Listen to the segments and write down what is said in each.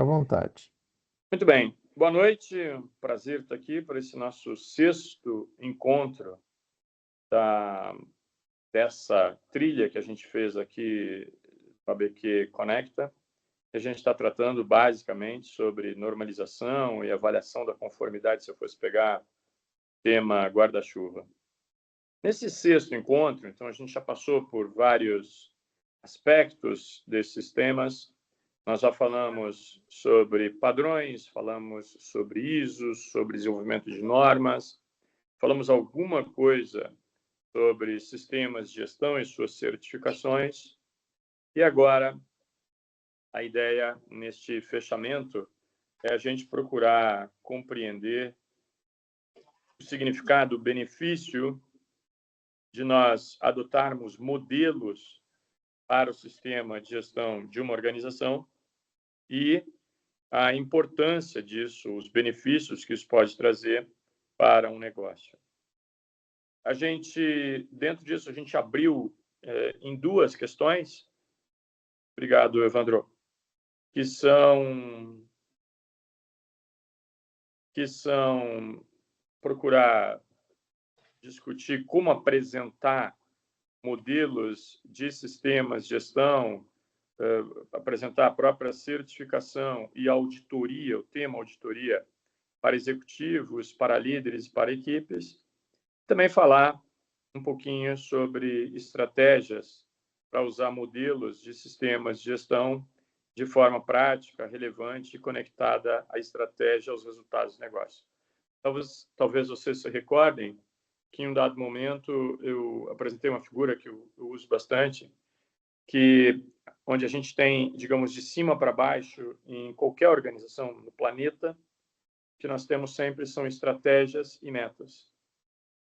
Fica à vontade. Muito bem. Boa noite. Prazer estar aqui para esse nosso sexto encontro dessa trilha que a gente fez aqui com a BQ Conecta. A gente está tratando basicamente sobre normalização e avaliação da conformidade, se eu fosse pegar tema guarda-chuva. Nesse sexto encontro, então, a gente já passou por vários aspectos desses temas. Nós já falamos sobre padrões, falamos sobre ISO, sobre desenvolvimento de normas, falamos alguma coisa sobre sistemas de gestão e suas certificações. E agora, a ideia neste fechamento é a gente procurar compreender o significado, o benefício de nós adotarmos modelos para o sistema de gestão de uma organização e a importância disso, os benefícios que isso pode trazer para um negócio. Dentro disso, a gente abriu em duas questões, obrigado, Evandro, que são procurar discutir como apresentar modelos de sistemas de gestão, apresentar a própria certificação e auditoria, o tema auditoria, para executivos, para líderes e para equipes. Também falar um pouquinho sobre estratégias para usar modelos de sistemas de gestão de forma prática, relevante e conectada à estratégia, aos resultados do negócio. Talvez vocês se recordem que em um dado momento eu apresentei uma figura que eu uso bastante, onde a gente tem, digamos, de cima para baixo, em qualquer organização no planeta, que nós temos sempre são estratégias e metas.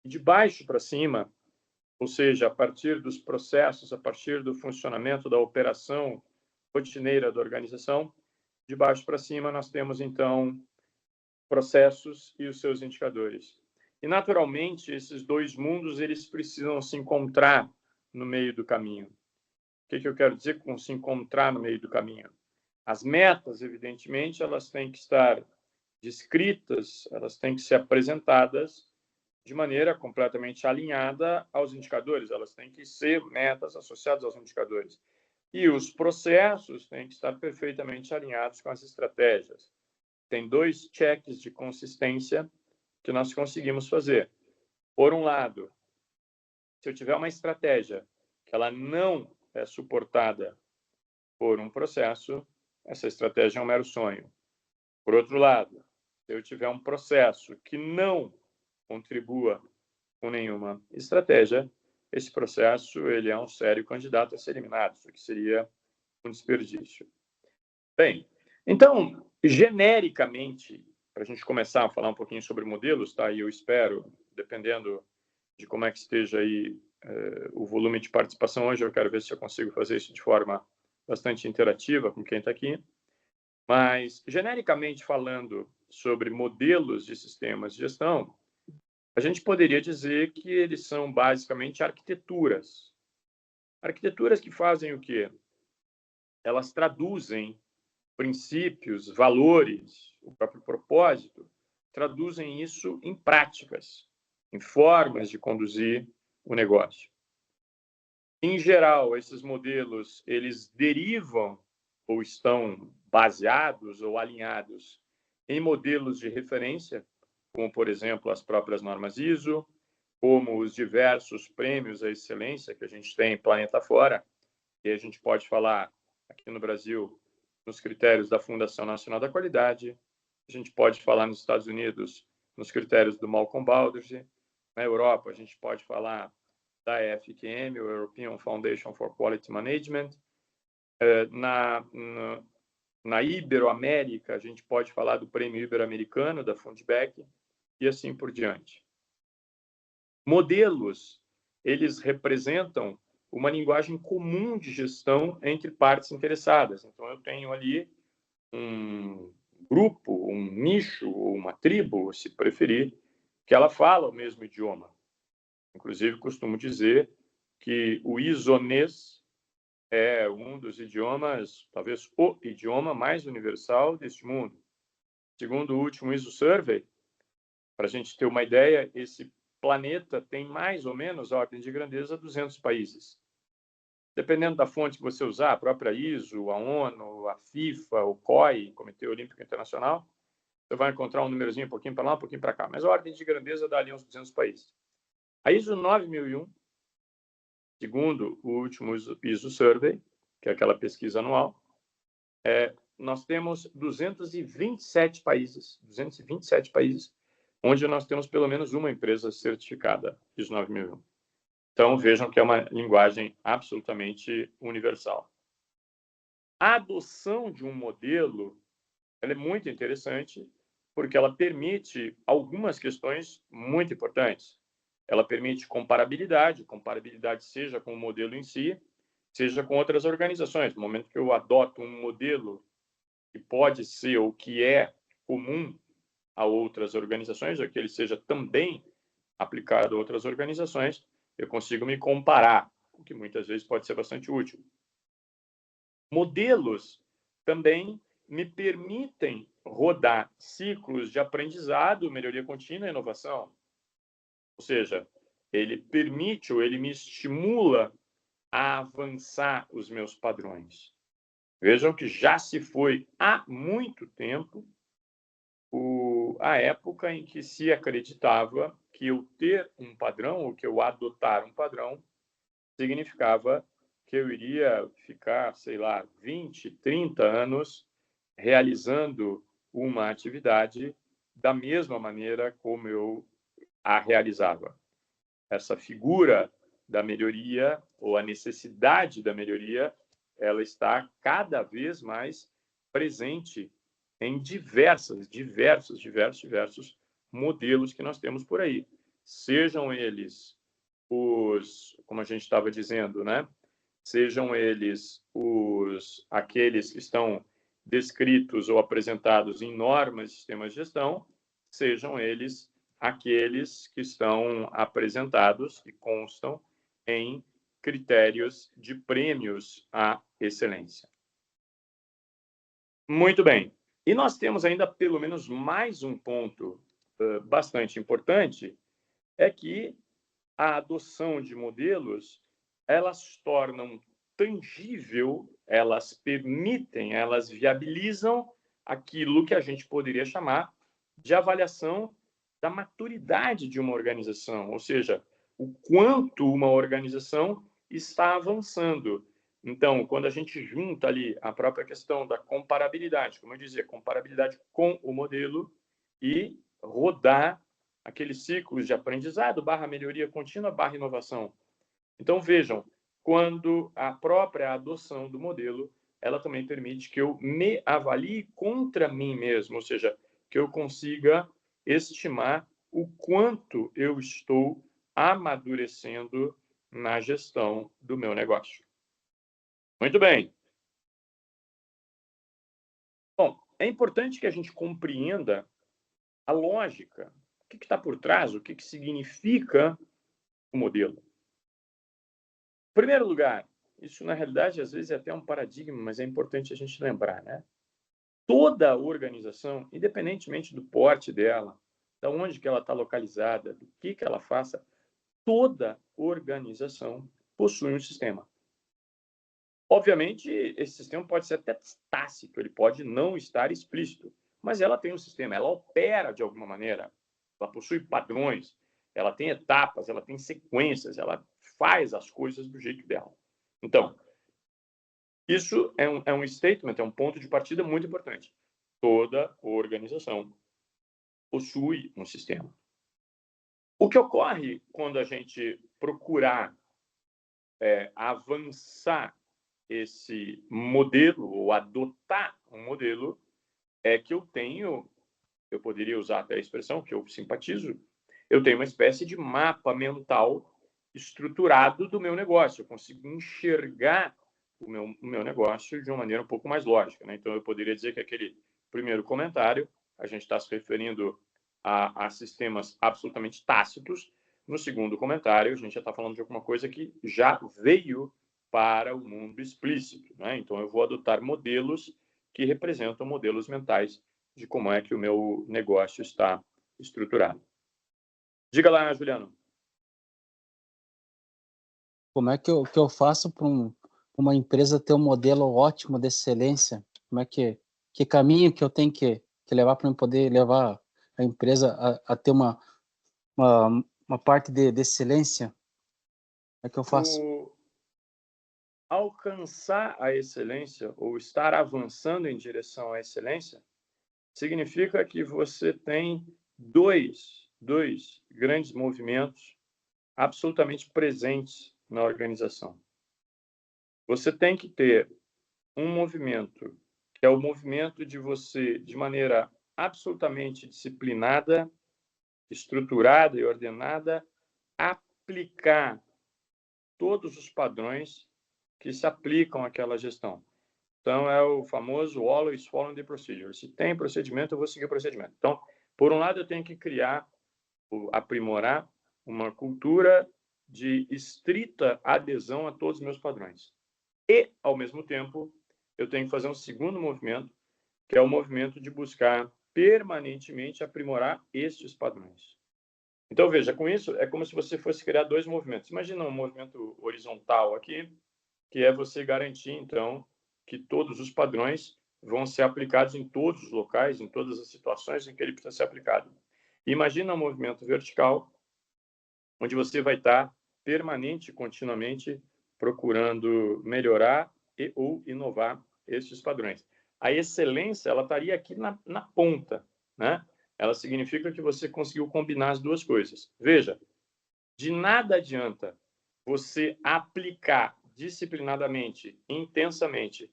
E de baixo para cima, ou seja, a partir dos processos, a partir do funcionamento da operação rotineira da organização, de baixo para cima nós temos, então, processos e os seus indicadores. E, naturalmente, esses dois mundos eles precisam se encontrar no meio do caminho. O que eu quero dizer com se encontrar no meio do caminho? As metas, evidentemente, elas têm que estar descritas, elas têm que ser apresentadas de maneira completamente alinhada aos indicadores. Elas têm que ser metas associadas aos indicadores. E os processos têm que estar perfeitamente alinhados com as estratégias. Tem dois checks de consistência que nós conseguimos fazer. Por um lado, se eu tiver uma estratégia que ela não é suportada por um processo, essa estratégia é um mero sonho. Por outro lado, se eu tiver um processo que não contribua com nenhuma estratégia, esse processo ele é um sério candidato a ser eliminado, isso que seria um desperdício. Bem, então, genericamente, para a gente começar a falar um pouquinho sobre modelos, tá? E eu espero, dependendo de como é que esteja aí o volume de participação hoje, eu quero ver se eu consigo fazer isso de forma bastante interativa com quem está aqui. Mas, genericamente falando sobre modelos de sistemas de gestão, a gente poderia dizer que eles são basicamente arquiteturas. Arquiteturas que fazem o quê? Elas traduzem princípios, valores, o próprio propósito, traduzem isso em práticas, em formas de conduzir o negócio. Em geral, esses modelos, eles derivam ou estão baseados ou alinhados em modelos de referência, como, por exemplo, as próprias normas ISO, como os diversos prêmios à excelência que a gente tem planeta fora, e a gente pode falar aqui no Brasil nos critérios da Fundação Nacional da Qualidade, a gente pode falar nos Estados Unidos nos critérios do Malcolm Baldrige, na Europa a gente pode falar da EFQM, o European Foundation for Quality Management, na Iberoamérica a gente pode falar do Prêmio Ibero-Americano, da Fundback, e assim por diante. Modelos, eles representam uma linguagem comum de gestão entre partes interessadas. Então, eu tenho ali um grupo, um nicho, ou uma tribo, se preferir, que ela fala o mesmo idioma. Inclusive, costumo dizer que o isonês é um dos idiomas, talvez o idioma mais universal deste mundo. Segundo o último ISO Survey, para a gente ter uma ideia, esse planeta tem mais ou menos a ordem de grandeza 200 países. Dependendo da fonte que você usar, a própria ISO, a ONU, a FIFA, o COI, Comitê Olímpico Internacional, você vai encontrar um númerozinho um pouquinho para lá, um pouquinho para cá. Mas a ordem de grandeza dá ali uns 200 países. A ISO 9001, segundo o último ISO Survey, que é aquela pesquisa anual, nós temos 227 países, onde nós temos pelo menos uma empresa certificada ISO 9001. Então, vejam que é uma linguagem absolutamente universal. A adoção de um modelo ela é muito interessante porque ela permite algumas questões muito importantes. Ela permite comparabilidade seja com o modelo em si, seja com outras organizações. No momento que eu adoto um modelo que pode ser ou que é comum a outras organizações, ou que ele seja também aplicado a outras organizações, eu consigo me comparar, o que muitas vezes pode ser bastante útil. Modelos também me permitem rodar ciclos de aprendizado, melhoria contínua e inovação. Ou seja, ele permite ou ele me estimula a avançar os meus padrões. Vejam que já se foi há muito tempo a época em que se acreditava que eu ter um padrão ou que eu adotar um padrão significava que eu iria ficar, sei lá, 20, 30 anos realizando uma atividade da mesma maneira como eu a realizava. Essa figura da melhoria ou a necessidade da melhoria, ela está cada vez mais presente em diversos modelos que nós temos por aí. Sejam eles como a gente estava dizendo, né? Sejam eles aqueles que estão descritos ou apresentados em normas de sistemas de gestão, sejam eles aqueles que estão apresentados e constam em critérios de prêmios à excelência. Muito bem. E nós temos ainda pelo menos mais um ponto bastante importante, é que a adoção de modelos, elas tornam tangível, elas permitem, elas viabilizam aquilo que a gente poderia chamar de avaliação da maturidade de uma organização, ou seja, o quanto uma organização está avançando. Então, quando a gente junta ali a própria questão da comparabilidade, como eu dizia, comparabilidade com o modelo e rodar aqueles ciclos de aprendizado, melhoria contínua, inovação. Então, vejam, quando a própria adoção do modelo, ela também permite que eu me avalie contra mim mesmo, ou seja, que eu consiga estimar o quanto eu estou amadurecendo na gestão do meu negócio. Muito bem. Bom, é importante que a gente compreenda a lógica, o que está por trás, o que significa o modelo. Em primeiro lugar, isso na realidade às vezes é até um paradigma, mas é importante a gente lembrar, né? Toda organização, independentemente do porte dela, da onde que ela está localizada, do que ela faça, toda organização possui um sistema. Obviamente, esse sistema pode ser até tácito, ele pode não estar explícito, mas ela tem um sistema, ela opera de alguma maneira, ela possui padrões, ela tem etapas, ela tem sequências, ela faz as coisas do jeito dela. Então, isso é um statement, é um ponto de partida muito importante. Toda organização possui um sistema. O que ocorre quando a gente procurar avançar esse modelo ou adotar um modelo é que eu poderia usar até a expressão que eu simpatizo, eu tenho uma espécie de mapa mental estruturado do meu negócio. Eu consigo enxergar o meu negócio de uma maneira um pouco mais lógica, né? Então, eu poderia dizer que aquele primeiro comentário, a gente está se referindo a sistemas absolutamente tácitos. No segundo comentário, a gente já está falando de alguma coisa que já veio para o mundo explícito, né? Então, eu vou adotar modelos que representam modelos mentais de como é que o meu negócio está estruturado. Diga lá, Juliano. Como é que eu faço para uma empresa ter um modelo ótimo de excelência? Como é que caminho que eu tenho que levar para poder levar a empresa a ter uma parte de excelência? Como é que eu faço? Alcançar a excelência ou estar avançando em direção à excelência significa que você tem dois grandes movimentos absolutamente presentes na organização. Você tem que ter um movimento que é o movimento de você, de maneira absolutamente disciplinada, estruturada e ordenada, aplicar todos os padrões que se aplicam àquela gestão. Então, é o famoso always follow the procedure. Se tem procedimento, eu vou seguir o procedimento. Então, por um lado, eu tenho que criar, aprimorar uma cultura de estrita adesão a todos os meus padrões. E, ao mesmo tempo, eu tenho que fazer um segundo movimento, que é o movimento de buscar permanentemente aprimorar estes padrões. Então, veja, com isso, é como se você fosse criar dois movimentos. Imagina um movimento horizontal aqui, que é você garantir, então, que todos os padrões vão ser aplicados em todos os locais, em todas as situações em que ele precisa ser aplicado. Imagina um movimento vertical, onde você vai estar permanente, continuamente, procurando melhorar e ou inovar esses padrões. A excelência, ela estaria aqui na ponta, né? Ela significa que você conseguiu combinar as duas coisas. Veja, de nada adianta você aplicar disciplinadamente, intensamente,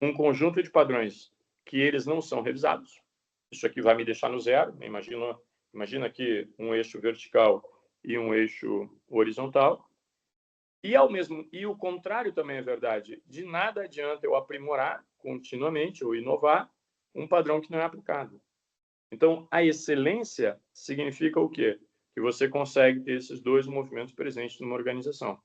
um conjunto de padrões que eles não são revisados. Isso aqui vai me deixar no zero. Imagina aqui um eixo vertical e um eixo horizontal. E o contrário também é verdade. De nada adianta eu aprimorar continuamente ou inovar um padrão que não é aplicado. Então, a excelência significa o quê? Que você consegue ter esses dois movimentos presentes numa organização.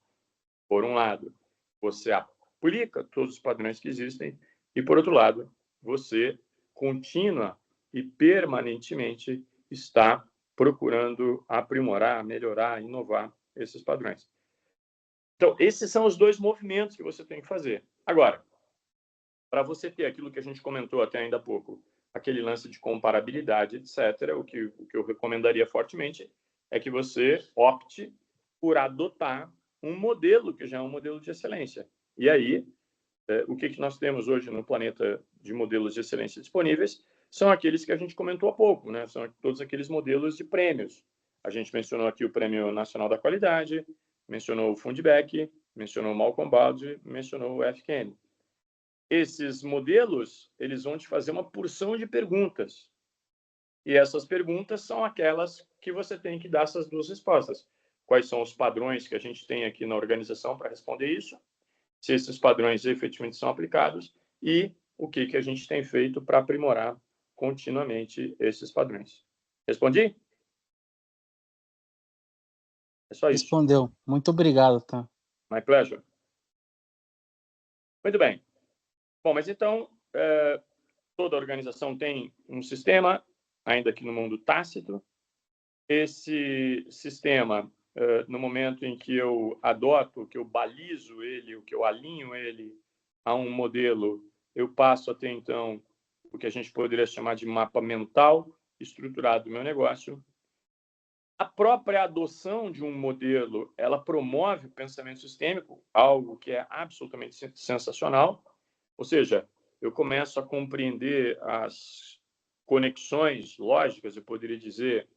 Por um lado, você aplica todos os padrões que existem e, por outro lado, você contínua e permanentemente está procurando aprimorar, melhorar, inovar esses padrões. Então, esses são os dois movimentos que você tem que fazer. Agora, para você ter aquilo que a gente comentou até ainda há pouco, aquele lance de comparabilidade, etc., o que eu recomendaria fortemente é que você opte por adotar um modelo que já é um modelo de excelência. E aí, o que nós temos hoje no planeta de modelos de excelência disponíveis são aqueles que a gente comentou há pouco, né? São todos aqueles modelos de prêmios. A gente mencionou aqui o Prêmio Nacional da Qualidade, mencionou o Fundback, mencionou o Malcolm Baldrige, mencionou o FKN. Esses modelos, eles vão te fazer uma porção de perguntas. E essas perguntas são aquelas que você tem que dar essas duas respostas. Quais são os padrões que a gente tem aqui na organização para responder isso? Se esses padrões efetivamente são aplicados e o que a gente tem feito para aprimorar continuamente esses padrões. Respondi? É só isso. Respondeu. Muito obrigado, tá? My pleasure. Muito bem. Bom, mas então, toda organização tem um sistema, ainda que no mundo tácito. Esse sistema, no momento em que eu adoto, que eu balizo ele, que eu alinho ele a um modelo, eu passo a ter, então, o que a gente poderia chamar de mapa mental estruturado do meu negócio. A própria adoção de um modelo, ela promove o pensamento sistêmico, algo que é absolutamente sensacional. Ou seja, eu começo a compreender as conexões lógicas, eu poderia dizer,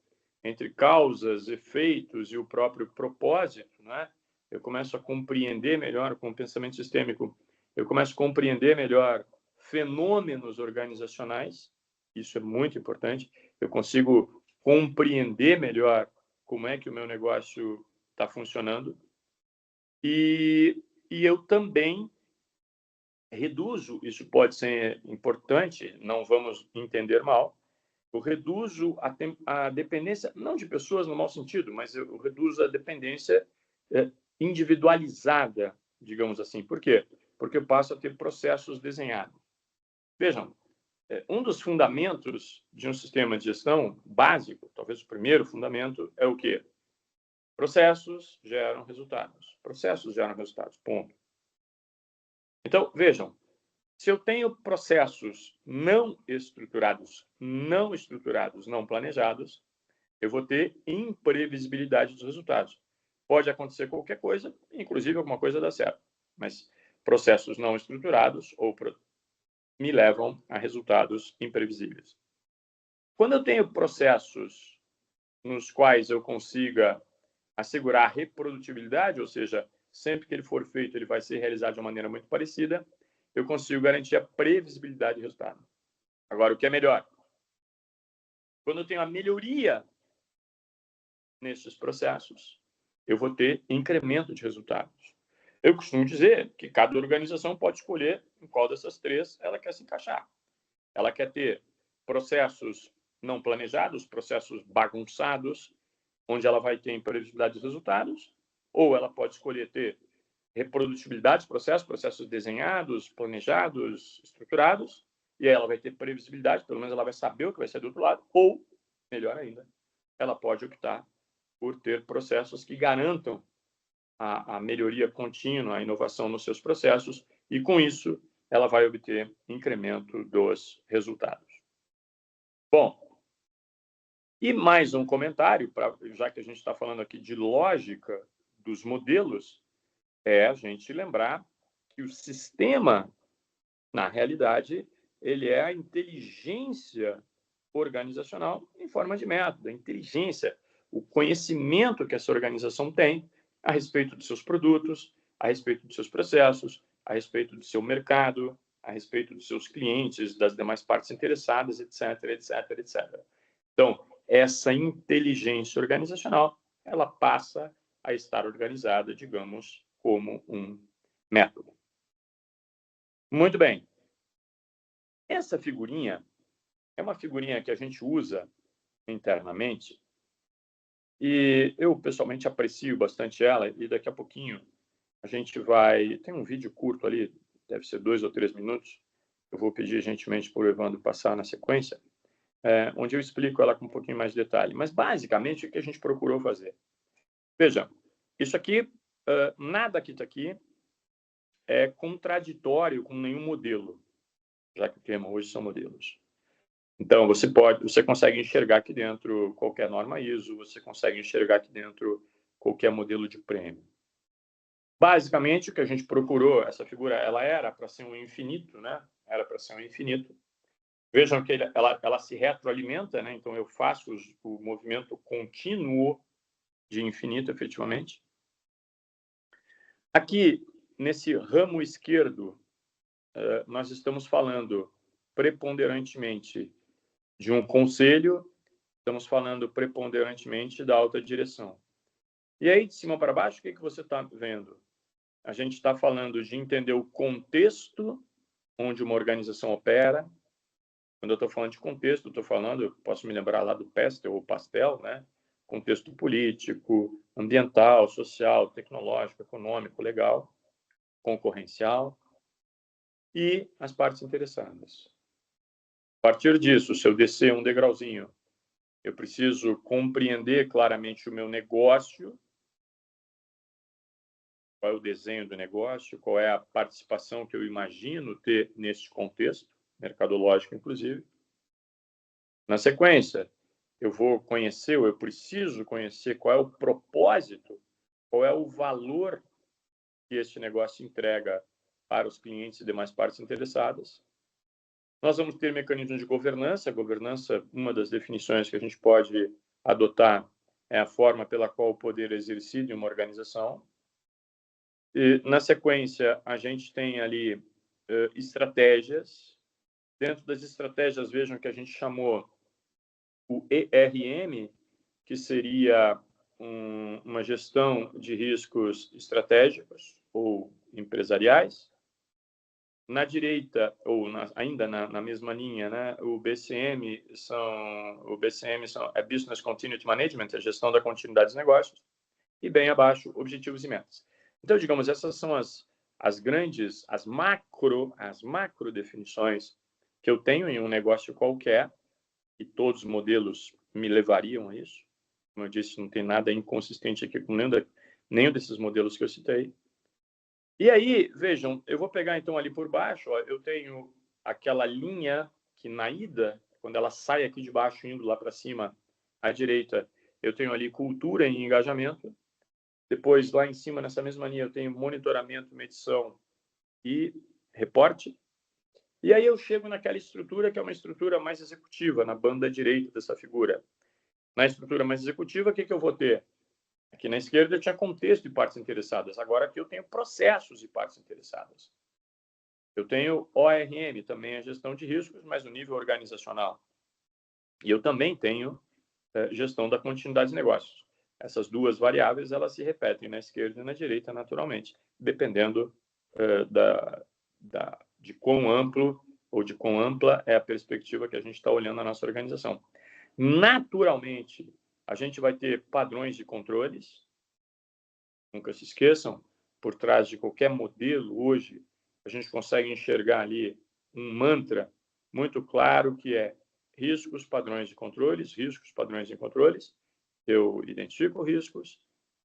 entre causas, efeitos e o próprio propósito, né? Eu começo a compreender melhor com o pensamento sistêmico, eu começo a compreender melhor fenômenos organizacionais, isso é muito importante, eu consigo compreender melhor como é que o meu negócio está funcionando e eu também reduzo, isso pode ser importante, não vamos entender mal, eu reduzo a dependência, não de pessoas no mau sentido, mas eu reduzo a dependência individualizada digamos assim. Por quê? Porque eu passo a ter processos desenhados. Vejam, um dos fundamentos de um sistema de gestão básico, talvez o primeiro fundamento, é o quê? Processos geram resultados. Processos geram resultados, ponto. Então, vejam, se eu tenho processos não estruturados, não planejados, eu vou ter imprevisibilidade dos resultados. Pode acontecer qualquer coisa, inclusive alguma coisa dá certo, mas processos não estruturados me levam a resultados imprevisíveis. Quando eu tenho processos nos quais eu consiga assegurar a reprodutibilidade, ou seja, sempre que ele for feito, ele vai ser realizado de uma maneira muito parecida, eu consigo garantir a previsibilidade de resultado. Agora, o que é melhor? Quando eu tenho a melhoria nesses processos, eu vou ter incremento de resultados. Eu costumo dizer que cada organização pode escolher em qual dessas três ela quer se encaixar. Ela quer ter processos não planejados, processos bagunçados, onde ela vai ter imprevisibilidade dos resultados, ou ela pode escolher ter reprodutibilidade dos processos desenhados, planejados, estruturados, e aí ela vai ter previsibilidade, pelo menos ela vai saber o que vai ser do outro lado, ou, melhor ainda, ela pode optar por ter processos que garantam a melhoria contínua, a inovação nos seus processos, e com isso ela vai obter incremento dos resultados. Bom, e mais um comentário, já que a gente está falando aqui de lógica dos modelos, é a gente lembrar que o sistema, na realidade, ele é a inteligência organizacional em forma de método, a inteligência, o conhecimento que essa organização tem a respeito dos seus produtos, a respeito dos seus processos, a respeito do seu mercado, a respeito dos seus clientes, das demais partes interessadas, etc, etc, etc. Então, essa inteligência organizacional, ela passa a estar organizada, digamos, como um método. Muito bem. Essa figurinha é uma figurinha que a gente usa internamente e eu, pessoalmente, aprecio bastante ela e daqui a pouquinho a gente vai... Tem um vídeo curto ali, deve ser 2 ou 3 minutos, eu vou pedir gentilmente para o Evandro passar na sequência, onde eu explico ela com um pouquinho mais de detalhe. Mas, basicamente, o que a gente procurou fazer? Veja, isso aqui, nada que está aqui é contraditório com nenhum modelo, já que o tema hoje são modelos. Então, você consegue enxergar aqui dentro qualquer norma ISO, você consegue enxergar aqui dentro qualquer modelo de prêmio. Basicamente, o que a gente procurou, essa figura, ela era para ser um infinito, né? Era para ser um infinito. Vejam que ela se retroalimenta, né? Então, eu faço o movimento contínuo de infinito, efetivamente. Aqui, nesse ramo esquerdo, nós estamos falando preponderantemente de um conselho, estamos falando preponderantemente da alta direção. E aí, de cima para baixo, o que você está vendo? A gente está falando de entender o contexto onde uma organização opera. Quando eu estou falando de contexto, eu posso me lembrar lá do Pestel ou Pastel, né? Contexto político, ambiental, social, tecnológico, econômico, legal, concorrencial e as partes interessadas. A partir disso, se eu descer um degrauzinho, eu preciso compreender claramente o meu negócio, qual é o desenho do negócio, qual é a participação que eu imagino ter nesse contexto, mercadológico inclusive. Na sequência, eu preciso conhecer qual é o propósito, qual é o valor que este negócio entrega para os clientes e demais partes interessadas. Nós vamos ter mecanismos de governança. A governança, uma das definições que a gente pode adotar é a forma pela qual o poder é exercido em uma organização. E, na sequência, a gente tem ali estratégias. Dentro das estratégias, vejam que a gente chamou o ERM, que seria uma gestão de riscos estratégicos ou empresariais. Na direita, ou ainda na mesma linha, né, o BCM é Business Continuity Management, a gestão da continuidade dos negócios, e bem abaixo, objetivos e metas. Então, digamos, essas são as macro definições que eu tenho em um negócio qualquer, e todos os modelos me levariam a isso. Como eu disse, não tem nada inconsistente aqui com nenhum desses modelos que eu citei. E aí, vejam, eu vou pegar então ali por baixo, ó, eu tenho aquela linha que na ida, quando ela sai aqui de baixo, indo lá para cima, à direita, eu tenho ali cultura e engajamento. Depois, lá em cima, nessa mesma linha, eu tenho monitoramento, medição e reporte. E aí eu chego naquela estrutura que é uma estrutura mais executiva, na banda direita dessa figura. Na estrutura mais executiva, o que eu vou ter? Aqui na esquerda eu tinha contexto de partes interessadas. Agora aqui eu tenho processos de partes interessadas. Eu tenho ORM, também a gestão de riscos, mas no nível organizacional. E eu também tenho gestão da continuidade de negócios. Essas duas variáveis, elas se repetem na esquerda e na direita, naturalmente, dependendo de quão amplo ou de quão ampla é a perspectiva que a gente está olhando na nossa organização. Naturalmente, a gente vai ter padrões de controles. Nunca se esqueçam, por trás de qualquer modelo hoje, a gente consegue enxergar ali um mantra muito claro que é riscos, padrões de controles, riscos, padrões de controles. Eu identifico riscos,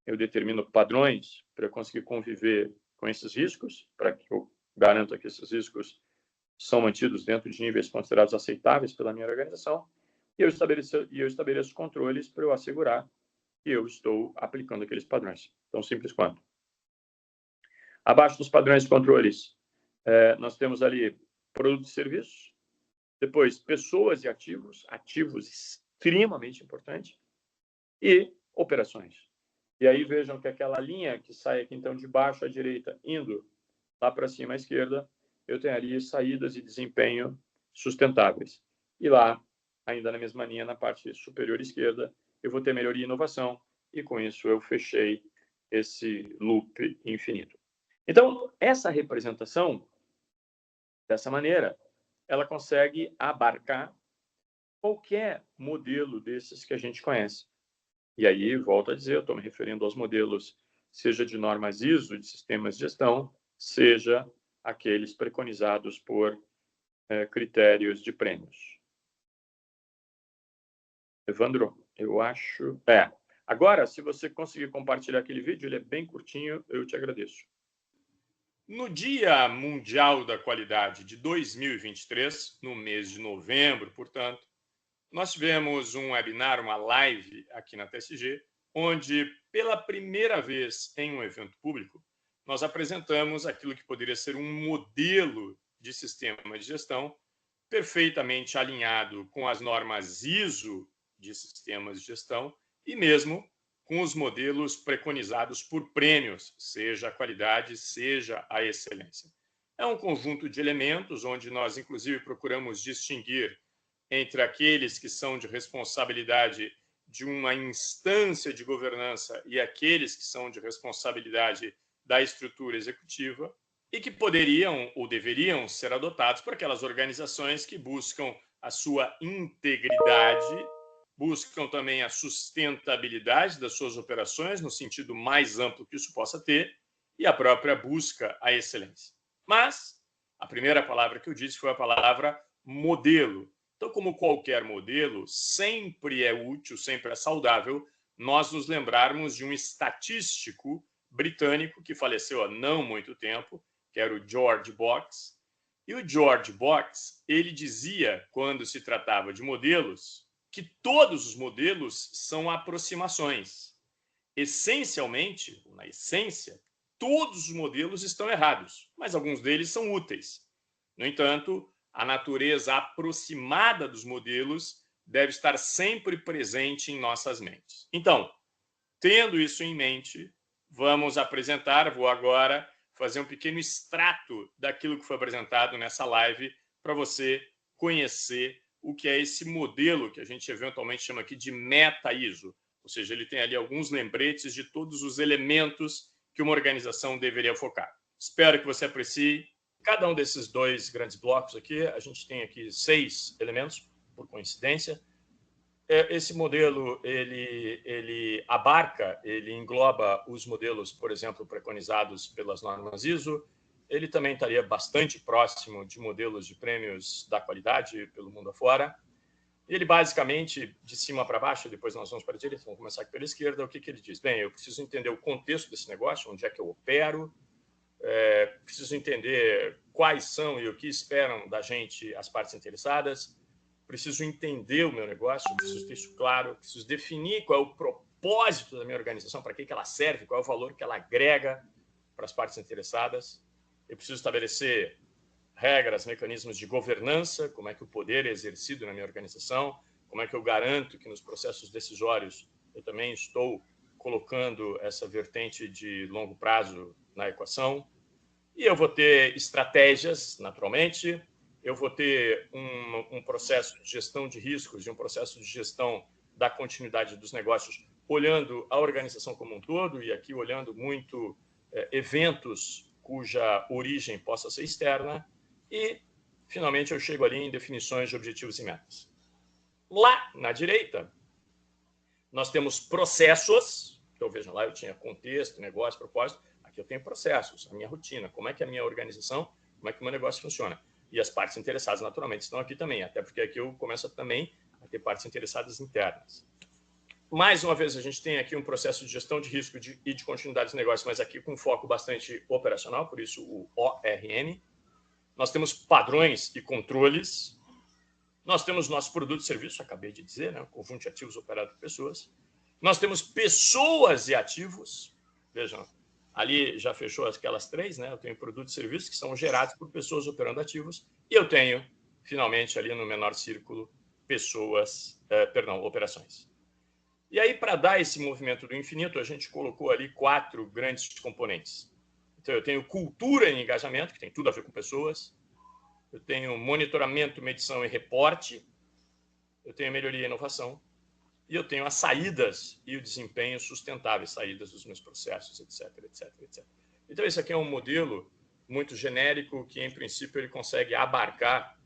eu determino padrões para eu conseguir conviver com esses riscos, para que eu garanta que esses riscos são mantidos dentro de níveis considerados aceitáveis pela minha organização, e eu estabeleço controles para eu assegurar que eu estou aplicando aqueles padrões. Tão simples quanto. Abaixo dos padrões de controles, nós temos ali produtos e serviços, depois pessoas e ativos extremamente importante, e operações. E aí vejam que aquela linha que sai aqui então de baixo à direita, indo lá para cima à esquerda, eu tenho ali saídas e desempenho sustentáveis. E lá, ainda na mesma linha, na parte superior esquerda, eu vou ter melhoria e inovação, e com isso eu fechei esse loop infinito. Então, essa representação, dessa maneira, ela consegue abarcar qualquer modelo desses que a gente conhece. E aí, volto a dizer, eu estou me referindo aos modelos, seja de normas ISO, de sistemas de gestão, seja aqueles preconizados por critérios de prêmios. Evandro, eu acho... Agora, se você conseguir compartilhar aquele vídeo, ele é bem curtinho, eu te agradeço. No Dia Mundial da Qualidade de 2023, no mês de novembro, portanto, nós tivemos um webinar, uma live aqui na TSG, onde, pela primeira vez em um evento público, nós apresentamos aquilo que poderia ser um modelo de sistema de gestão perfeitamente alinhado com as normas ISO de sistemas de gestão e mesmo com os modelos preconizados por prêmios, seja a qualidade, seja a excelência. É um conjunto de elementos onde nós, inclusive, procuramos distinguir entre aqueles que são de responsabilidade de uma instância de governança e aqueles que são de responsabilidade da estrutura executiva e que poderiam ou deveriam ser adotados por aquelas organizações que buscam a sua integridade, buscam também a sustentabilidade das suas operações, no sentido mais amplo que isso possa ter, e a própria busca à excelência. Mas a primeira palavra que eu disse foi a palavra modelo. Então, como qualquer modelo, sempre é útil, sempre é saudável nós nos lembrarmos de um estatístico britânico que faleceu há não muito tempo, que era o George Box. E o George Box, ele dizia, quando se tratava de modelos, que todos os modelos são aproximações. Essencialmente, na essência, todos os modelos estão errados, mas alguns deles são úteis. No entanto, a natureza aproximada dos modelos deve estar sempre presente em nossas mentes. Então, tendo isso em mente, vamos apresentar, vou agora fazer um pequeno extrato daquilo que foi apresentado nessa live para você conhecer o que é esse modelo que a gente eventualmente chama aqui de meta-ISO. Ou seja, ele tem ali alguns lembretes de todos os elementos que uma organização deveria focar. Espero que você aprecie. Cada um desses dois grandes blocos aqui, a gente tem aqui 6 elementos, por coincidência. Esse modelo, ele abarca, ele engloba os modelos, por exemplo, preconizados pelas normas ISO, ele também estaria bastante próximo de modelos de prêmios da qualidade pelo mundo afora. Ele, basicamente, de cima para baixo, depois nós vamos para a direita, vamos começar aqui pela esquerda, o que ele diz? Bem, eu preciso entender o contexto desse negócio, onde é que eu opero, preciso entender quais são e o que esperam da gente as partes interessadas, preciso entender o meu negócio, preciso ter isso claro, preciso definir qual é o propósito da minha organização, para que ela serve, qual é o valor que ela agrega para as partes interessadas. Eu preciso estabelecer regras, mecanismos de governança, como é que o poder é exercido na minha organização, como é que eu garanto que nos processos decisórios eu também estou colocando essa vertente de longo prazo na equação. E eu vou ter estratégias, naturalmente, eu vou ter um processo de gestão de riscos e um processo de gestão da continuidade dos negócios, olhando a organização como um todo, e aqui olhando muito eventos cuja origem possa ser externa, e, finalmente, eu chego ali em definições de objetivos e metas. Lá, na direita, nós temos processos. Então, vejam lá, eu tinha contexto, negócio, propósito. Aqui eu tenho processos, a minha rotina, como é que a minha organização, como é que o meu negócio funciona. E as partes interessadas, naturalmente, estão aqui também, até porque aqui eu começo também a ter partes interessadas internas. Mais uma vez, a gente tem aqui um processo de gestão de risco e de continuidade dos negócios, mas aqui com foco bastante operacional, por isso o ORM. Nós temos padrões e controles. Nós temos nosso produto e serviço, acabei de dizer, né? Um conjunto de ativos operado por pessoas. Nós temos pessoas e ativos. Vejam, ali já fechou aquelas três, né? Eu tenho produtos e serviços que são gerados por pessoas operando ativos. E eu tenho, finalmente, ali no menor círculo, operações. E aí, para dar esse movimento do infinito, a gente colocou ali 4 grandes componentes. Então, eu tenho cultura e engajamento, que tem tudo a ver com pessoas. Eu tenho monitoramento, medição e reporte. Eu tenho melhoria e inovação. E eu tenho as saídas e o desempenho sustentáveis, saídas dos meus processos, etc, etc, etc. Então, esse aqui é um modelo muito genérico que, em princípio, ele consegue abarcar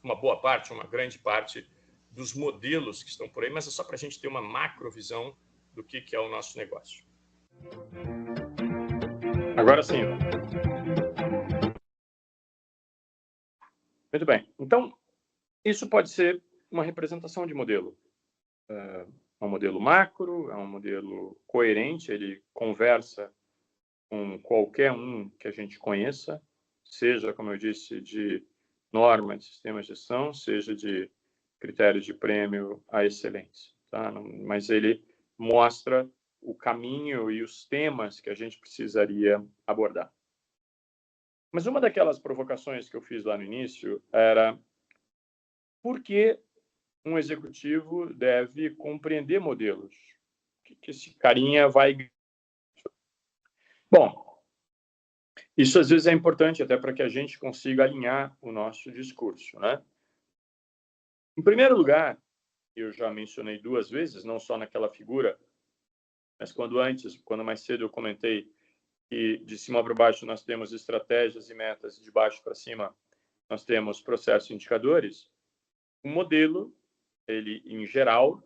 uma boa parte, uma grande parte dos modelos que estão por aí, mas é só para a gente ter uma macrovisão do que é o nosso negócio. Agora sim. Muito bem. Então, isso pode ser uma representação de modelo. É um modelo macro, é um modelo coerente, ele conversa com qualquer um que a gente conheça, seja, como eu disse, de norma de sistema de gestão, seja de critérios de prêmio à excelência. Tá? Mas ele mostra o caminho e os temas que a gente precisaria abordar. Mas uma daquelas provocações que eu fiz lá no início era por que um executivo deve compreender modelos? O que esse carinha vai... Bom, isso às vezes é importante até para que a gente consiga alinhar o nosso discurso, né? Em primeiro lugar, eu já mencionei 2 vezes, não só naquela figura, mas quando mais cedo eu comentei que de cima para baixo nós temos estratégias e metas, e de baixo para cima nós temos processos e indicadores. O modelo, ele em geral,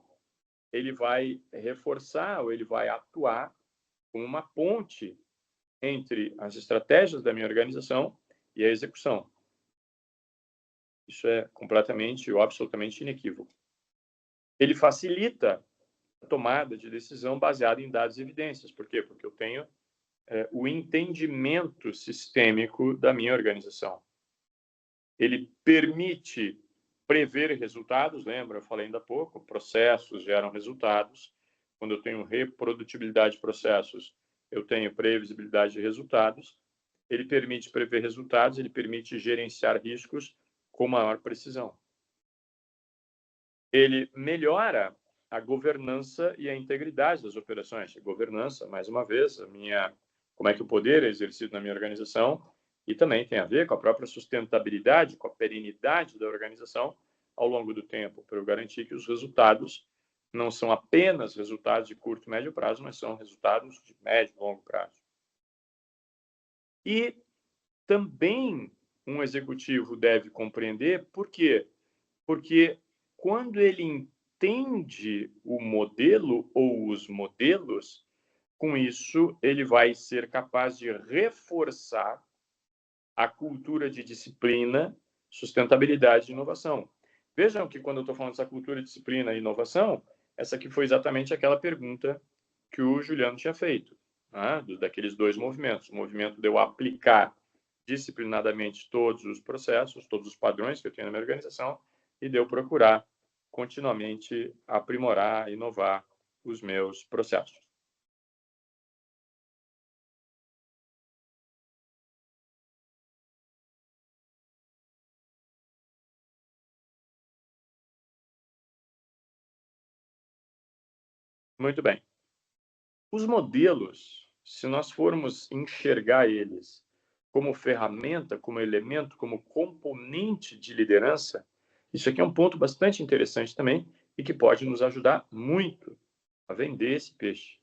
ele vai reforçar ou ele vai atuar como uma ponte entre as estratégias da minha organização e a execução. Isso é completamente ou absolutamente inequívoco. Ele facilita a tomada de decisão baseada em dados e evidências. Por quê? Porque eu tenho o entendimento sistêmico da minha organização. Ele permite prever resultados, lembra? Eu falei ainda há pouco, processos geram resultados. Quando eu tenho reprodutibilidade de processos, eu tenho previsibilidade de resultados. Ele permite prever resultados, ele permite gerenciar riscos com maior precisão. Ele melhora a governança e a integridade das operações. A governança, mais uma vez, como é que o poder é exercido na minha organização, e também tem a ver com a própria sustentabilidade, com a perenidade da organização ao longo do tempo, para eu garantir que os resultados não são apenas resultados de curto e médio prazo, mas são resultados de médio e longo prazo. E também um executivo deve compreender por quê? Porque quando ele entende o modelo ou os modelos, com isso ele vai ser capaz de reforçar a cultura de disciplina, sustentabilidade e inovação. Vejam que quando eu estou falando dessa cultura de disciplina e inovação, essa aqui foi exatamente aquela pergunta que o Juliano tinha feito, né? Daqueles dois movimentos. O movimento de eu aplicar disciplinadamente todos os processos, todos os padrões que eu tenho na minha organização, e de eu procurar continuamente aprimorar, inovar os meus processos. Muito bem. Os modelos, se nós formos enxergar eles como ferramenta, como elemento, como componente de liderança, isso aqui é um ponto bastante interessante também e que pode nos ajudar muito a vender esse peixe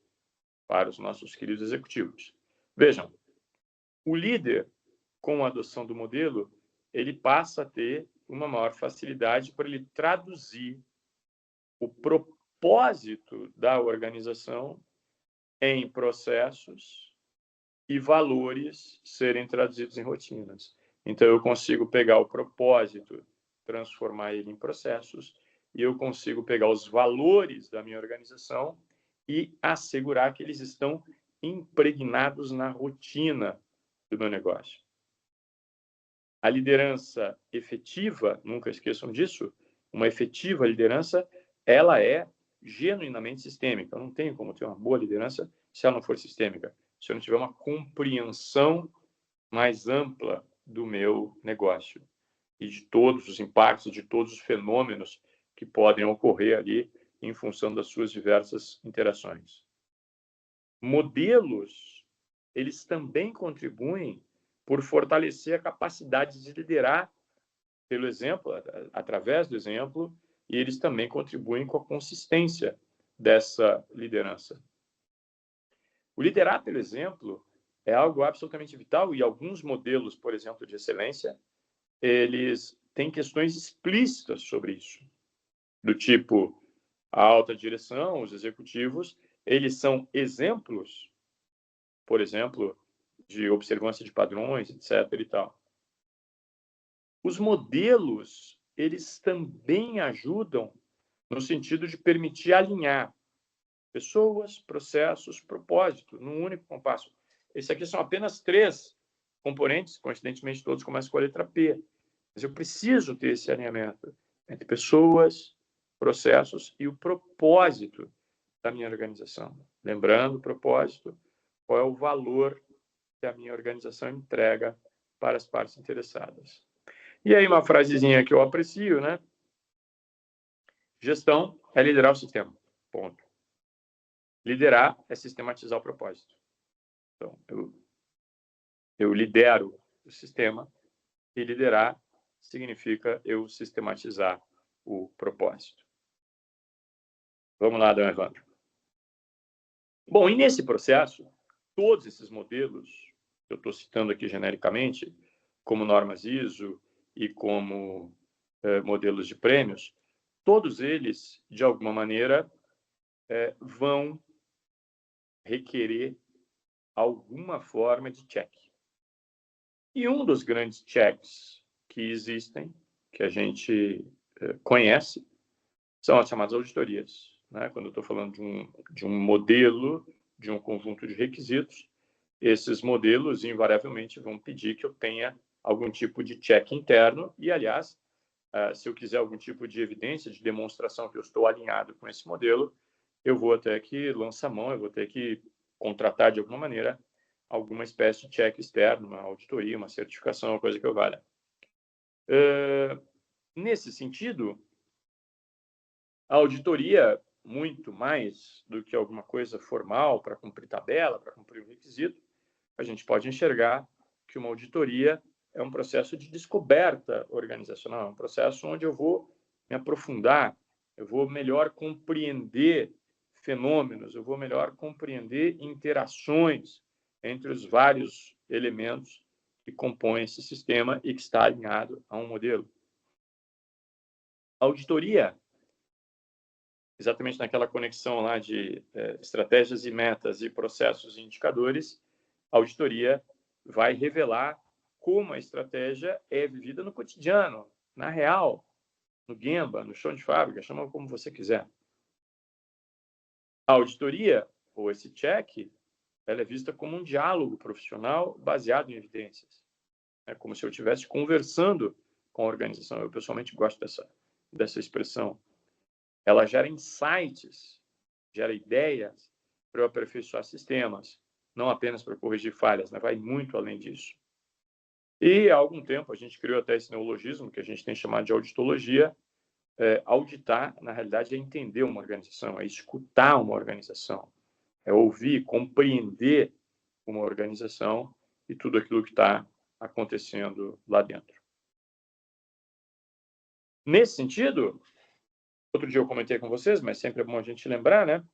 para os nossos queridos executivos. Vejam, o líder, com a adoção do modelo, ele passa a ter uma maior facilidade para ele traduzir o propósito da organização em processos e valores serem traduzidos em rotinas. Então, eu consigo pegar o propósito, transformar ele em processos, e eu consigo pegar os valores da minha organização e assegurar que eles estão impregnados na rotina do meu negócio. A liderança efetiva, nunca esqueçam disso, uma efetiva liderança, ela é genuinamente sistêmica. Eu não tenho como ter uma boa liderança se ela não for sistêmica, se eu não tiver uma compreensão mais ampla do meu negócio e de todos os impactos, de todos os fenômenos que podem ocorrer ali em função das suas diversas interações. Modelos, eles também contribuem por fortalecer a capacidade de liderar pelo exemplo, através do exemplo, e eles também contribuem com a consistência dessa liderança. O liderar pelo exemplo é algo absolutamente vital e alguns modelos, por exemplo, de excelência, eles têm questões explícitas sobre isso, do tipo a alta direção, os executivos, eles são exemplos, por exemplo, de observância de padrões, etc. e tal. Os modelos, eles também ajudam no sentido de permitir alinhar pessoas, processos, propósito, num único compasso. Esses aqui são apenas 3 componentes, coincidentemente todos começam com a letra P. Mas eu preciso ter esse alinhamento entre pessoas, processos e o propósito da minha organização. Lembrando o propósito, qual é o valor que a minha organização entrega para as partes interessadas. E aí uma frasezinha que eu aprecio, né? Gestão é liderar o sistema. Ponto. Liderar é sistematizar o propósito. Então, eu lidero o sistema e liderar significa eu sistematizar o propósito. Vamos lá, Dom Evandro. Bom, e nesse processo, todos esses modelos que eu estou citando aqui genericamente, como normas ISO e como modelos de prêmios, todos eles, de alguma maneira, vão requerer alguma forma de check. E um dos grandes checks que existem, que a gente conhece, são as chamadas auditorias. Né? Quando eu estou falando de um modelo, de um conjunto de requisitos, esses modelos invariavelmente vão pedir que eu tenha algum tipo de check interno e, aliás, se eu quiser algum tipo de evidência, de demonstração que eu estou alinhado com esse modelo, eu vou ter que lançar mão, eu vou ter que contratar de alguma maneira alguma espécie de check externo, uma auditoria, uma certificação, uma coisa que eu valha. Nesse sentido, a auditoria, muito mais do que alguma coisa formal para cumprir tabela, para cumprir um requisito, a gente pode enxergar que uma auditoria é um processo de descoberta organizacional, é um processo onde eu vou me aprofundar, eu vou melhor compreender fenômenos, eu vou melhor compreender interações entre os vários elementos que compõem esse sistema e que está alinhado a um modelo. A auditoria, exatamente naquela conexão lá de estratégias e metas e processos e indicadores, a auditoria vai revelar como a estratégia é vivida no cotidiano, na real, no Gemba, no chão de fábrica, chama como você quiser. A auditoria, ou esse check, ela é vista como um diálogo profissional baseado em evidências. É como se eu estivesse conversando com a organização. Eu, pessoalmente, gosto dessa expressão. Ela gera insights, gera ideias para eu aperfeiçoar sistemas, não apenas para corrigir falhas, né? Vai muito além disso. E, há algum tempo, a gente criou até esse neologismo, que a gente tem chamado de auditologia. Auditar, na realidade, é entender uma organização, é escutar uma organização, é ouvir, compreender uma organização e tudo aquilo que está acontecendo lá dentro. Nesse sentido, outro dia eu comentei com vocês, mas sempre é bom a gente lembrar, né?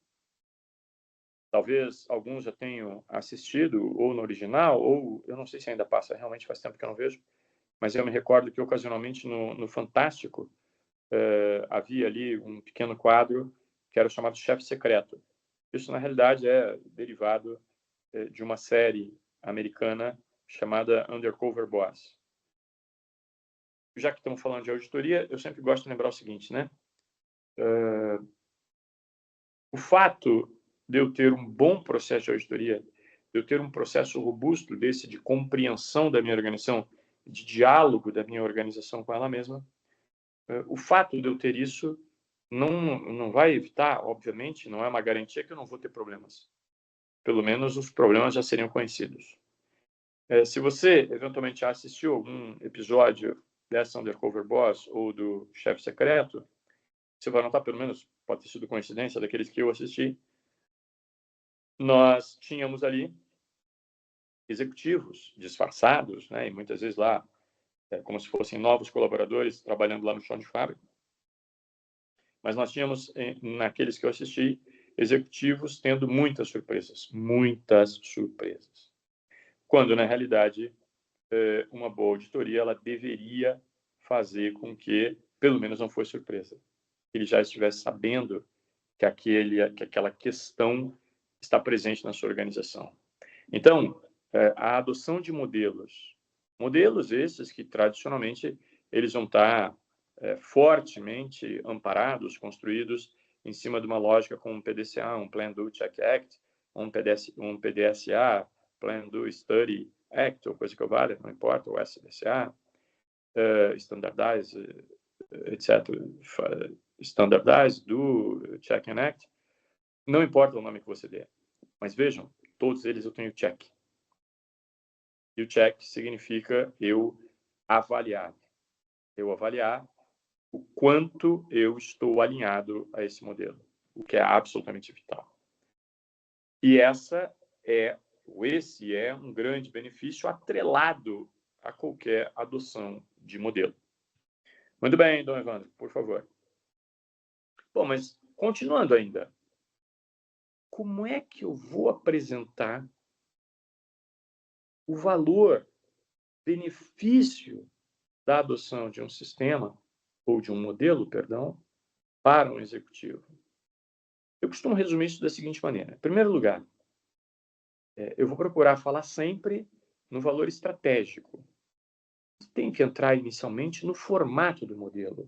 Talvez alguns já tenham assistido, ou no original, ou eu não sei se ainda passa, realmente faz tempo que eu não vejo, mas eu me recordo que ocasionalmente no Fantástico havia ali um pequeno quadro que era o chamado Chefe Secreto. Isso, na realidade, é derivado de uma série americana chamada Undercover Boss. Já que estamos falando de auditoria, eu sempre gosto de lembrar o seguinte, né? O fato de eu ter um bom processo de auditoria, de eu ter um processo robusto desse de compreensão da minha organização, de diálogo da minha organização com ela mesma, o fato de eu ter isso não vai evitar, obviamente, não é uma garantia que eu não vou ter problemas. Pelo menos os problemas já seriam conhecidos. Se você, eventualmente, já assistiu algum episódio dessa Undercover Boss ou do Chefe Secreto, você vai notar, pelo menos, pode ter sido coincidência daqueles que eu assisti, nós tínhamos ali executivos disfarçados, né, e muitas vezes lá, como se fossem novos colaboradores trabalhando lá no chão de fábrica. Mas nós tínhamos, naqueles que eu assisti, executivos tendo muitas surpresas. Quando, na realidade, uma boa auditoria ela deveria fazer com que, pelo menos, não fosse surpresa. Ele já estivesse sabendo que aquela questão está presente na sua organização. Então, a adoção de modelos esses que, tradicionalmente, eles vão estar fortemente amparados, construídos em cima de uma lógica como um PDCA, um Plan, Do, Check, Act, um PDSA, Plan, Do, Study, Act, ou coisa que eu valha, não importa, o SDCA, Standardize, etc., Standardize, Do, Check and Act, não importa o nome que você dê. Mas vejam, todos eles eu tenho check. E o check significa eu avaliar o quanto eu estou alinhado a esse modelo, o que é absolutamente vital. E esse é um grande benefício atrelado a qualquer adoção de modelo. Muito bem, Dom Evandro, por favor. Bom, mas continuando ainda, como é que eu vou apresentar o valor, benefício da adoção de um sistema, ou de um modelo, perdão, para um executivo? Eu costumo resumir isso da seguinte maneira. Em primeiro lugar, eu vou procurar falar sempre no valor estratégico. Tem que entrar inicialmente no formato do modelo.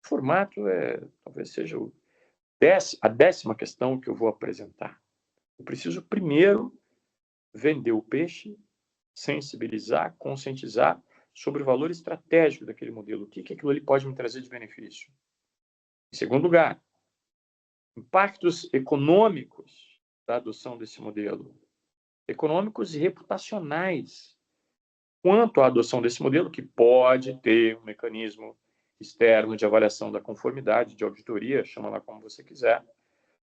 O formato talvez seja a 10ª questão que eu vou apresentar. Eu preciso primeiro vender o peixe, sensibilizar, conscientizar sobre o valor estratégico daquele modelo. O que aquilo ali pode me trazer de benefício? Em segundo lugar, impactos econômicos da adoção desse modelo. Econômicos e reputacionais. Quanto à adoção desse modelo, que pode ter um mecanismo externo de avaliação da conformidade, de auditoria, chama lá como você quiser,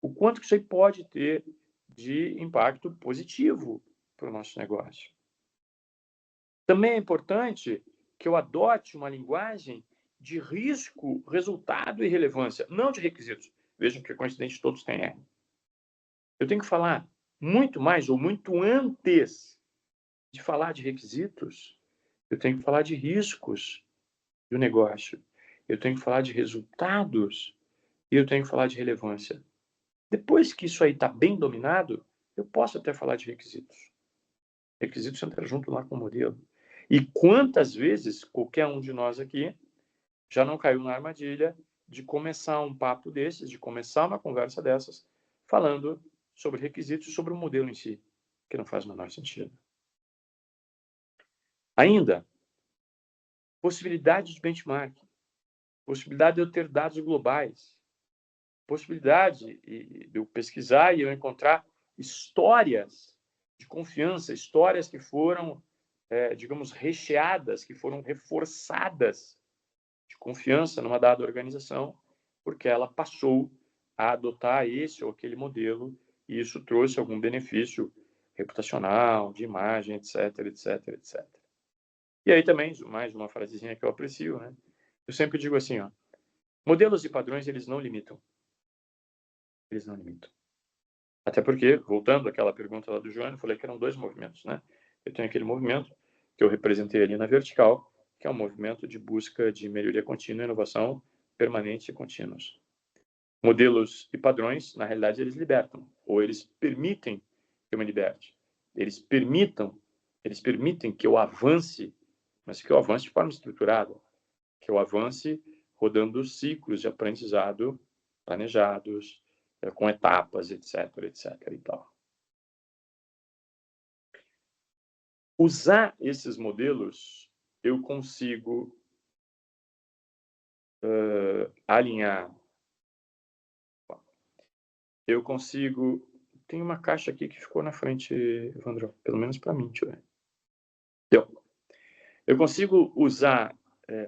o quanto que isso aí pode ter de impacto positivo para o nosso negócio. Também é importante que eu adote uma linguagem de risco, resultado e relevância, não de requisitos. Vejam que, coincidente, todos têm R. Eu tenho que falar muito mais ou muito antes de falar de requisitos. Eu tenho que falar de riscos do negócio. Eu tenho que falar de resultados e eu tenho que falar de relevância. Depois que isso aí está bem dominado, eu posso até falar de requisitos. Requisitos entra junto lá com o modelo. E quantas vezes qualquer um de nós aqui já não caiu na armadilha de começar um papo desses, de começar uma conversa dessas, falando sobre requisitos e sobre o modelo em si, que não faz o menor sentido. Ainda, possibilidade de benchmark, possibilidade de eu ter dados globais, possibilidade de eu pesquisar e eu encontrar histórias de confiança, histórias que foram, digamos, recheadas, que foram reforçadas de confiança numa dada organização, porque ela passou a adotar esse ou aquele modelo e isso trouxe algum benefício reputacional, de imagem, etc, etc, etc. E aí também, mais uma frasezinha que eu aprecio, né? Eu sempre digo assim, ó, modelos e padrões, eles não limitam. Eles não limitam. Até porque, voltando àquela pergunta lá do João, eu falei que eram 2 movimentos, né? Eu tenho aquele movimento que eu representei ali na vertical, que é um movimento de busca de melhoria contínua e inovação permanente e contínuos. Modelos e padrões, na realidade, eles libertam, ou eles permitem que eu me liberte. Eles permitem que eu avance, mas que eu avance de forma estruturada, que eu avance rodando ciclos de aprendizado planejados, com etapas, etc, etc e tal. Usar esses modelos, eu consigo alinhar. Eu consigo... Tem uma caixa aqui que ficou na frente, Evandro, pelo menos para mim, deixa eu ver. Deu. Eu consigo usar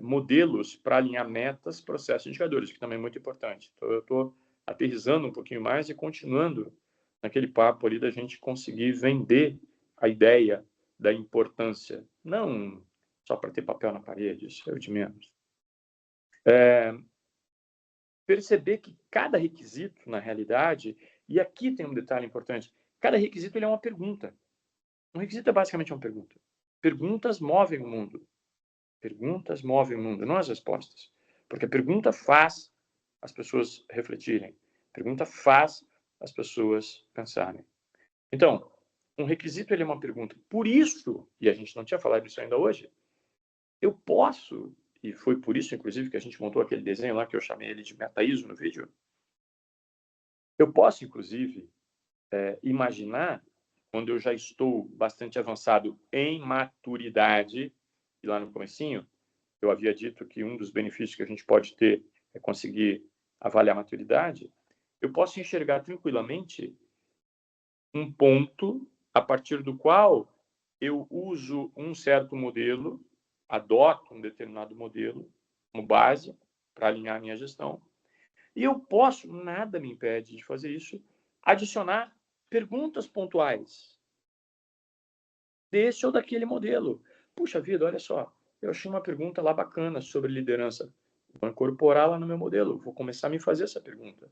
modelos para alinhar metas, processos e indicadores, que também é muito importante. Então, eu estou aterrissando um pouquinho mais e continuando naquele papo ali da gente conseguir vender a ideia da importância. Não só para ter papel na parede, isso é o de menos. Perceber que cada requisito, na realidade, e aqui tem um detalhe importante, cada requisito ele é uma pergunta. Um requisito é basicamente uma pergunta. Perguntas movem o mundo. Perguntas movem o mundo, não as respostas. Porque a pergunta faz as pessoas refletirem. A pergunta faz as pessoas pensarem. Então, um requisito ele é uma pergunta. Por isso, e a gente não tinha falado disso ainda hoje, eu posso, e foi por isso, inclusive, que a gente montou aquele desenho lá que eu chamei ele de meta-ISO no vídeo, eu posso, inclusive, imaginar, quando eu já estou bastante avançado em maturidade, e lá no comecinho, eu havia dito que um dos benefícios que a gente pode ter é conseguir avaliar a maturidade, eu posso enxergar tranquilamente um ponto a partir do qual eu uso um certo modelo, adoto um determinado modelo como base para alinhar a minha gestão, e eu posso, nada me impede de fazer isso, adicionar perguntas pontuais desse ou daquele modelo. Puxa vida, olha só, eu achei uma pergunta lá bacana sobre liderança. Vou incorporá-la no meu modelo, vou começar a me fazer essa pergunta.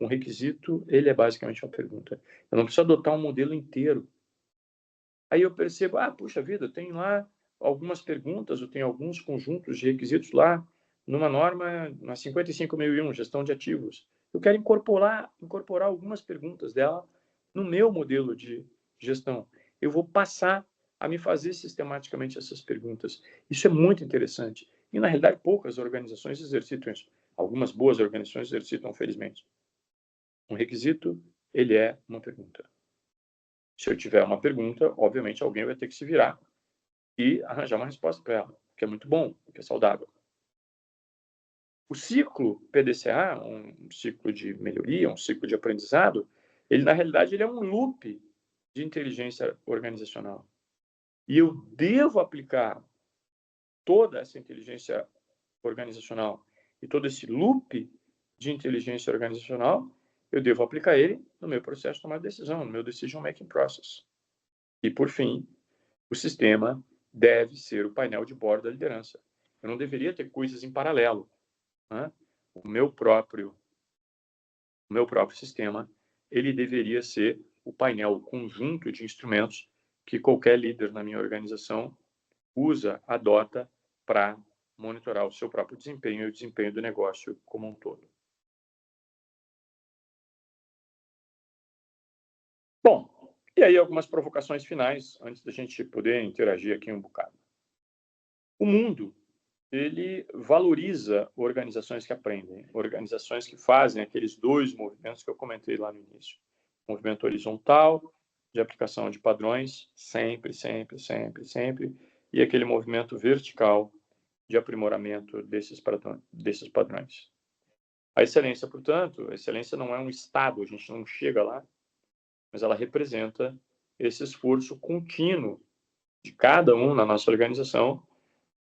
Um requisito, ele é basicamente uma pergunta. Eu não preciso adotar um modelo inteiro. Aí eu percebo, puxa vida, tem lá algumas perguntas, eu tenho alguns conjuntos de requisitos lá numa norma, na 55.001, gestão de ativos. Eu quero incorporar algumas perguntas dela no meu modelo de gestão. Eu vou passar a me fazer sistematicamente essas perguntas. Isso é muito interessante. E, na realidade, poucas organizações exercitam isso. Algumas boas organizações exercitam, felizmente. Um requisito, ele é uma pergunta. Se eu tiver uma pergunta, obviamente alguém vai ter que se virar e arranjar uma resposta para ela, que é muito bom, que é saudável. O ciclo PDCA, um ciclo de melhoria, um ciclo de aprendizado, ele na realidade ele é um loop de inteligência organizacional. E eu devo aplicar toda essa inteligência organizacional e todo esse loop de inteligência organizacional, eu devo aplicar ele no meu processo de tomar decisão, no meu decision making process. E por fim, o sistema deve ser o painel de bordo da liderança. Eu não deveria ter coisas em paralelo, né? O meu próprio sistema, ele deveria ser o painel, o conjunto de instrumentos que qualquer líder na minha organização usa, adota para monitorar o seu próprio desempenho e o desempenho do negócio como um todo. Bom, e aí algumas provocações finais, antes da gente poder interagir aqui um bocado. O mundo, ele valoriza organizações que aprendem, organizações que fazem aqueles dois movimentos que eu comentei lá no início. Movimento horizontal, de aplicação de padrões, sempre, sempre, sempre, sempre, e aquele movimento vertical de aprimoramento desses padrões. A excelência, portanto, a excelência não é um estado, a gente não chega lá, mas ela representa esse esforço contínuo de cada um na nossa organização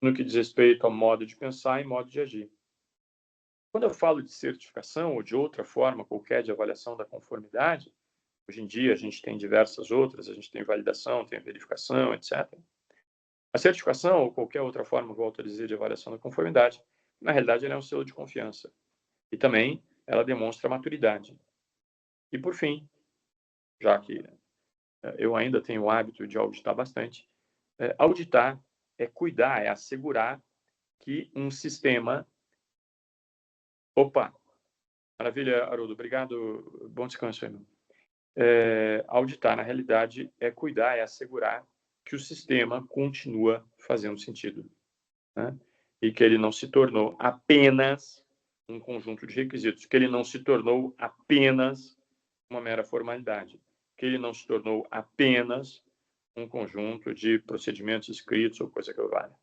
no que diz respeito ao modo de pensar e modo de agir. Quando eu falo de certificação ou de outra forma qualquer de avaliação da conformidade, hoje em dia a gente tem diversas outras, a gente tem validação, tem verificação, etc. A certificação ou qualquer outra forma, volto a dizer, de avaliação da conformidade, na realidade ela é um selo de confiança. E também ela demonstra maturidade. E por fim, já que eu ainda tenho o hábito de auditar bastante, auditar é cuidar, é assegurar que um sistema... Opa! Maravilha, Haroldo. Obrigado. Bom descanso, irmão. Auditar, na realidade, é cuidar, é assegurar que o sistema continua fazendo sentido, né? E que ele não se tornou apenas um conjunto de requisitos, que ele não se tornou apenas uma mera formalidade, que ele não se tornou apenas um conjunto de procedimentos escritos ou coisa que eu valha,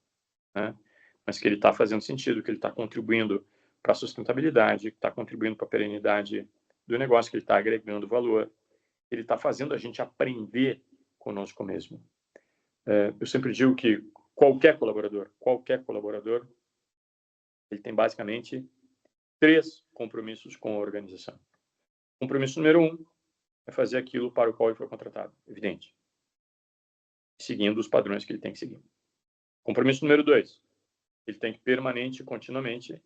né? Mas que ele está fazendo sentido, que ele está contribuindo para a sustentabilidade, que está contribuindo para a perenidade do negócio, que ele está agregando valor, ele está fazendo a gente aprender conosco mesmo. Eu sempre digo que qualquer colaborador, ele tem basicamente 3 compromissos com a organização. Compromisso número 1 é fazer aquilo para o qual ele foi contratado, evidente, seguindo os padrões que ele tem que seguir. Compromisso número 2, ele tem que permanente e continuamente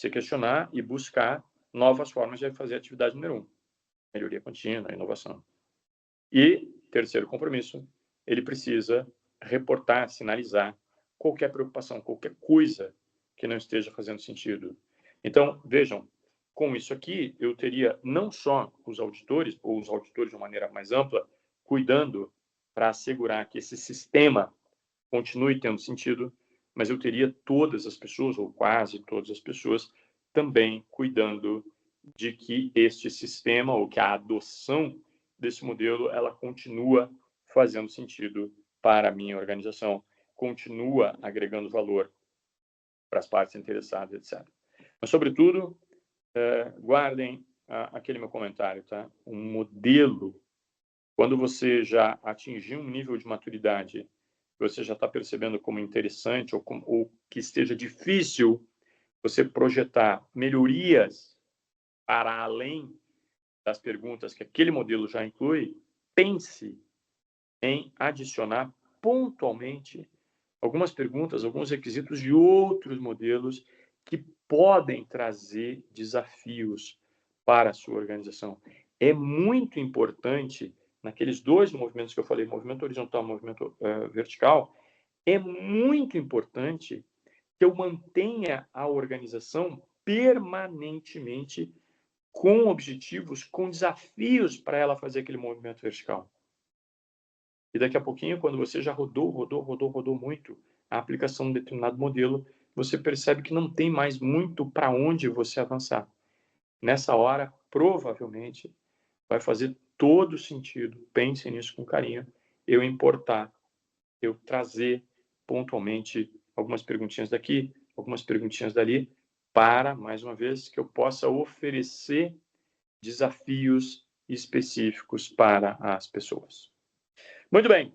se questionar e buscar novas formas de fazer a atividade número 1, melhoria contínua, inovação. E, terceiro compromisso, ele precisa reportar, sinalizar qualquer preocupação, qualquer coisa que não esteja fazendo sentido. Então, vejam, com isso aqui, eu teria não só os auditores, ou os auditores de uma maneira mais ampla, cuidando para assegurar que esse sistema continue tendo sentido, mas eu teria todas as pessoas, ou quase todas as pessoas, também cuidando de que este sistema, ou que a adoção desse modelo, ela continua fazendo sentido para a minha organização, continua agregando valor para as partes interessadas, etc. Mas, sobretudo, guardem aquele meu comentário, tá? Um modelo, quando você já atingiu um nível de maturidade, você já está percebendo como interessante ou que esteja difícil você projetar melhorias para além das perguntas que aquele modelo já inclui, pense em adicionar pontualmente algumas perguntas, alguns requisitos de outros modelos que podem trazer desafios para a sua organização. É muito importante, naqueles 2 movimentos que eu falei, movimento horizontal, movimento vertical, é muito importante que eu mantenha a organização permanentemente com objetivos, com desafios para ela fazer aquele movimento vertical. E daqui a pouquinho, quando você já rodou muito a aplicação de determinado modelo, você percebe que não tem mais muito para onde você avançar. Nessa hora, provavelmente, vai fazer todo sentido, pense nisso com carinho, eu importar, eu trazer pontualmente algumas perguntinhas daqui, algumas perguntinhas dali, para, mais uma vez, que eu possa oferecer desafios específicos para as pessoas. Muito bem.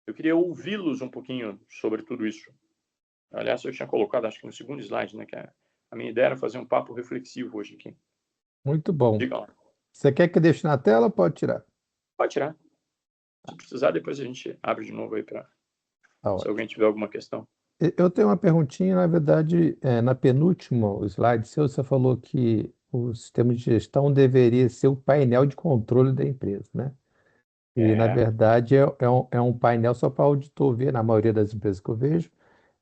Eu queria ouvi-los um pouquinho sobre tudo isso. Aliás, eu tinha colocado, acho que no segundo slide, né, que a minha ideia era fazer um papo reflexivo hoje aqui. Muito bom. Diga lá. Você quer que eu deixe na tela ou pode tirar? Pode tirar. Se precisar, depois a gente abre de novo aí para se alguém tiver alguma questão. Eu tenho uma perguntinha, na verdade, na penúltimo slide seu, você falou que o sistema de gestão deveria ser o painel de controle da empresa, né? E, na verdade, é um painel só para o auditor ver, na maioria das empresas que eu vejo.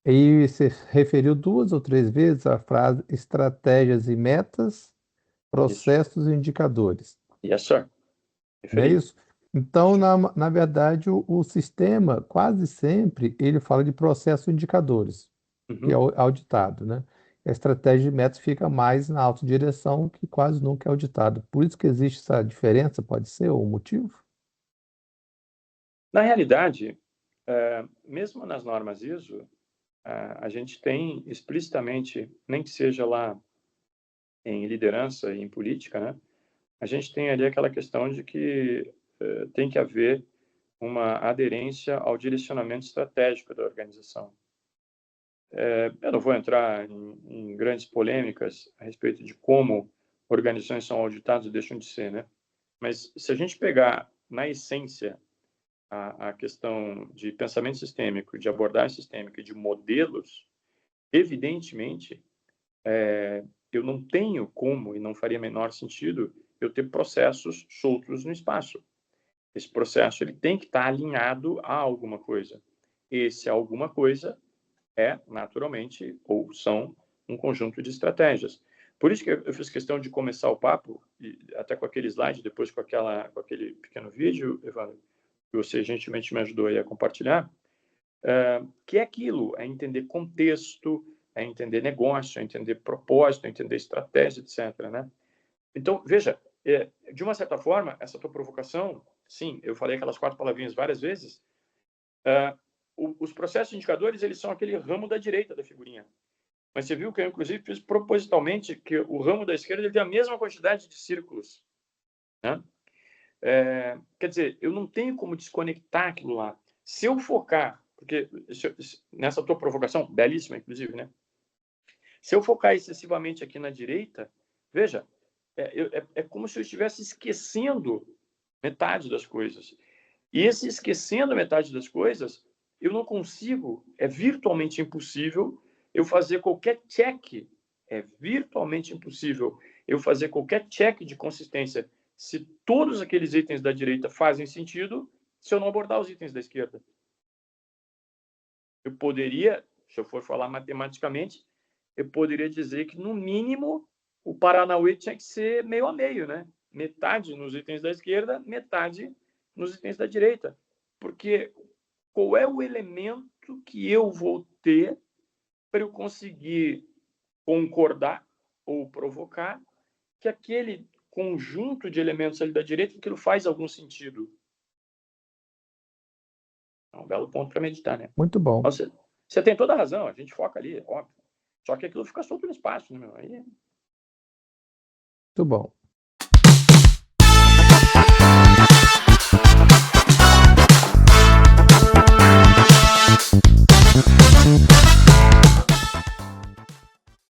E você referiu 2 ou 3 vezes a frase estratégias e metas, processos e indicadores. Yes, sir. Não é isso? Então, na verdade, o sistema, quase sempre, ele fala de processo indicadores, que é Uhum. auditado, né? A estratégia de métodos fica mais na autodireção, que quase nunca é auditado. Por isso que existe essa diferença, pode ser o motivo? Na realidade, mesmo nas normas ISO, a gente tem explicitamente, nem que seja lá em liderança e em política, né? A gente tem ali aquela questão de que tem que haver uma aderência ao direcionamento estratégico da organização. Eu não vou entrar em grandes polêmicas a respeito de como organizações são auditadas ou deixam de ser, né? Mas se a gente pegar, na essência, a questão de pensamento sistêmico, de abordagem sistêmica e de modelos, evidentemente, eu não tenho como, e não faria menor sentido, eu ter processos soltos no espaço. Esse processo ele tem que estar alinhado a alguma coisa. Esse alguma coisa é, naturalmente, ou são um conjunto de estratégias. Por isso que eu fiz questão de começar o papo, e até com aquele slide, depois com aquele pequeno vídeo, Evandro, que você gentilmente me ajudou aí a compartilhar, que é aquilo, é entender contexto, é entender negócio, é entender propósito, é entender estratégia, etc. Né? Então, veja, de uma certa forma, essa tua provocação, sim, eu falei aquelas 4 palavrinhas várias vezes, os processos indicadores, eles são aquele ramo da direita da figurinha. Mas você viu que eu, inclusive, fiz propositalmente que o ramo da esquerda ele tem a mesma quantidade de círculos. Né? Quer dizer, eu não tenho como desconectar aquilo lá. Se eu focar, porque nessa tua provocação, belíssima, inclusive, né? Se eu focar excessivamente aqui na direita, veja, é como se eu estivesse esquecendo metade das coisas. E esse esquecendo metade das coisas, eu não consigo, é virtualmente impossível eu fazer qualquer check, é virtualmente impossível eu fazer qualquer check de consistência se todos aqueles itens da direita fazem sentido, se eu não abordar os itens da esquerda. Eu poderia, se eu for falar matematicamente, eu poderia dizer que, no mínimo, o Paranauê tinha que ser meio a meio, né? Metade nos itens da esquerda, metade nos itens da direita. Porque qual é o elemento que eu vou ter para eu conseguir concordar ou provocar que aquele conjunto de elementos ali da direita, aquilo faz algum sentido? É um belo ponto para meditar, né? Muito bom, Você tem toda a razão, a gente foca ali, óbvio. Só que aquilo fica solto no espaço, né, meu? Aí muito bom.